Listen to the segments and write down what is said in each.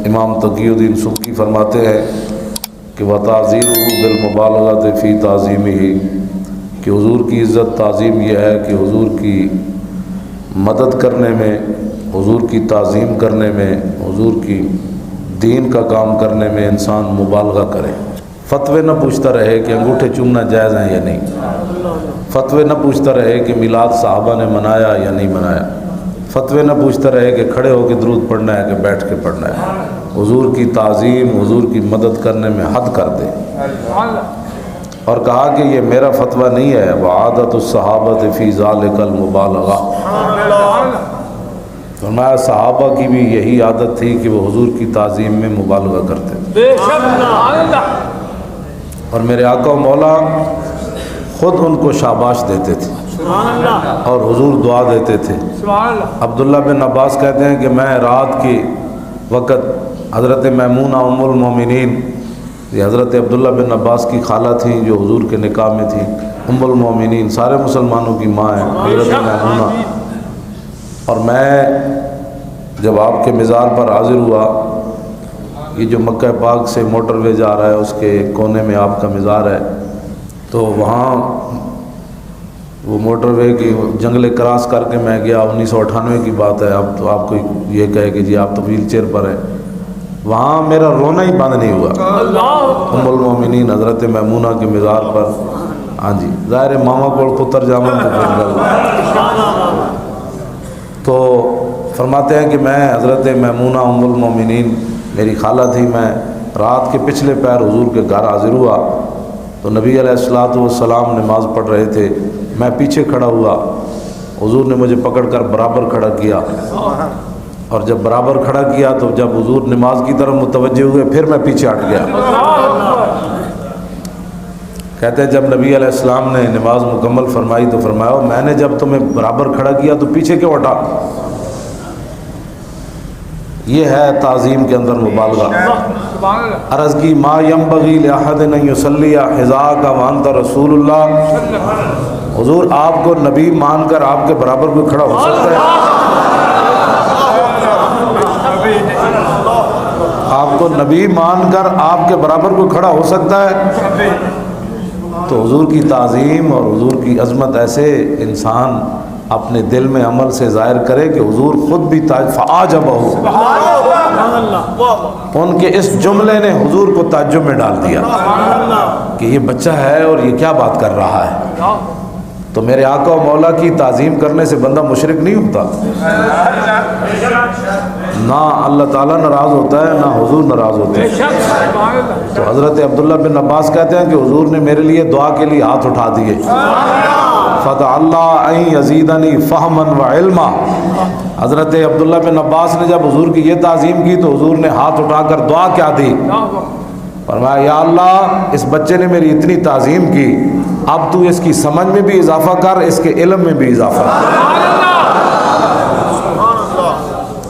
امام تقی الدین سبکی فرماتے ہیں کہ وَتَعْزِيرُهُ بِالْمُبَالَغَةِ فِي تَعْظِيمِهِ، کہ حضور کی عزت تعظیم یہ ہے کہ حضور کی مدد کرنے میں، حضور کی تعظیم کرنے میں، حضور کی دین کا کام کرنے میں انسان مبالغہ کرے۔ فتوے نہ پوچھتا رہے کہ انگوٹھے چومنا جائز ہیں یا نہیں، فتوے نہ پوچھتا رہے کہ میلاد صحابہ نے منایا یا نہیں منایا، فتوے نہ پوچھتا رہے کہ کھڑے ہو کے درود پڑھنا ہے کہ بیٹھ کے پڑھنا ہے، حضور کی تعظیم، حضور کی مدد کرنے میں حد کر دے۔ اور کہا کہ یہ میرا فتویٰ نہیں ہے، وعادت الصحابۃ فی ذالک المبالغہ، فرمایا صحابہ کی بھی یہی عادت تھی کہ وہ حضور کی تعظیم میں مبالغہ کرتے تھے، اور میرے آقا و مولا خود ان کو شاباش دیتے تھے اور حضور دعا دیتے تھے۔ عبداللہ بن عباس کہتے ہیں کہ میں رات کے وقت حضرت میمونہ ام المومنین، یہ حضرت عبداللہ بن عباس کی خالہ تھیں جو حضور کے نکاح میں تھیں، ام المومنین سارے مسلمانوں کی ماں ہیں حضرت میمونہ، اور میں جب آپ کے مزار پر حاضر ہوا، یہ جو مکہ پاک سے موٹر وے جا رہا ہے اس کے کونے میں آپ کا مزار ہے، تو وہاں وہ موٹر وے کی جنگلے کراس کر کے میں گیا، 1998 کی بات ہے، اب تو آپ کو یہ کہے کہ جی آپ تو ویل چیئر پر ہیں، وہاں میرا رونا ہی بند نہیں ہوا۔ ام المومنین حضرت میمونہ کے مزار پر، ہاں جی ظاہر ماما کو پتر جامن تو پھر گل، تو فرماتے ہیں کہ میں حضرت میمونہ ام المومنین میری خالہ تھی، میں رات کے پچھلے پہر حضور کے گھر حاضر ہوا تو نبی علیہ الصلوۃ والسلام نماز پڑھ رہے تھے، میں پیچھے کھڑا ہوا، حضور نے مجھے پکڑ کر برابر کھڑا کیا، اور جب برابر کھڑا کیا تو جب حضور نماز کی طرف متوجہ ہوئے پھر میں پیچھے ہٹ گیا۔ کہتے ہیں جب نبی علیہ السلام نے نماز مکمل فرمائی تو فرمایا میں نے جب تمہیں برابر کھڑا کیا تو پیچھے کیوں ہٹا؟ یہ ہے تعظیم کے اندر مبالغہ۔ عرض کی ما ینبغی لأحد ان یصلی حذاک وانت رسول اللہ، حضور آپ کو نبی مان کر آپ کے برابر کوئی کھڑا ہو سکتا ہے؟ آپ کو نبی مان کر آپ کے برابر کوئی کھڑا ہو سکتا ہے؟ تو حضور کی تعظیم اور حضور کی عظمت ایسے انسان اپنے دل میں عمل سے ظاہر کرے کہ حضور خود بھی فعجبہ، ان کے اس جملے نے حضور کو تعجب میں ڈال دیا کہ یہ بچہ ہے اور یہ کیا بات کر رہا ہے۔ تو میرے آقا و مولا کی تعظیم کرنے سے بندہ مشرک نہیں ہوتا، نہ اللہ تعالیٰ ناراض ہوتا ہے نہ حضور ناراض ہوتے ہیں۔ تو حضرت عبداللہ بن عباس کہتے ہیں کہ حضور نے میرے لیے دعا کے لیے ہاتھ اٹھا دیے، فتح اللہ ان یزیدنی فہما و علما۔ حضرت عبداللہ بن عباس نے جب حضور کی یہ تعظیم کی تو حضور نے ہاتھ اٹھا کر دعا کیا دی؟ فرمایا یا اللہ اس بچے نے میری اتنی تعظیم کی، اب تو اس کی سمجھ میں بھی اضافہ کر، اس کے علم میں بھی اضافہ کر۔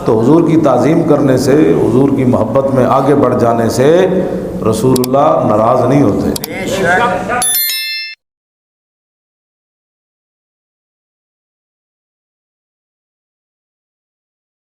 تو حضور کی تعظیم کرنے سے، حضور کی محبت میں آگے بڑھ جانے سے رسول اللہ ناراض نہیں ہوتے۔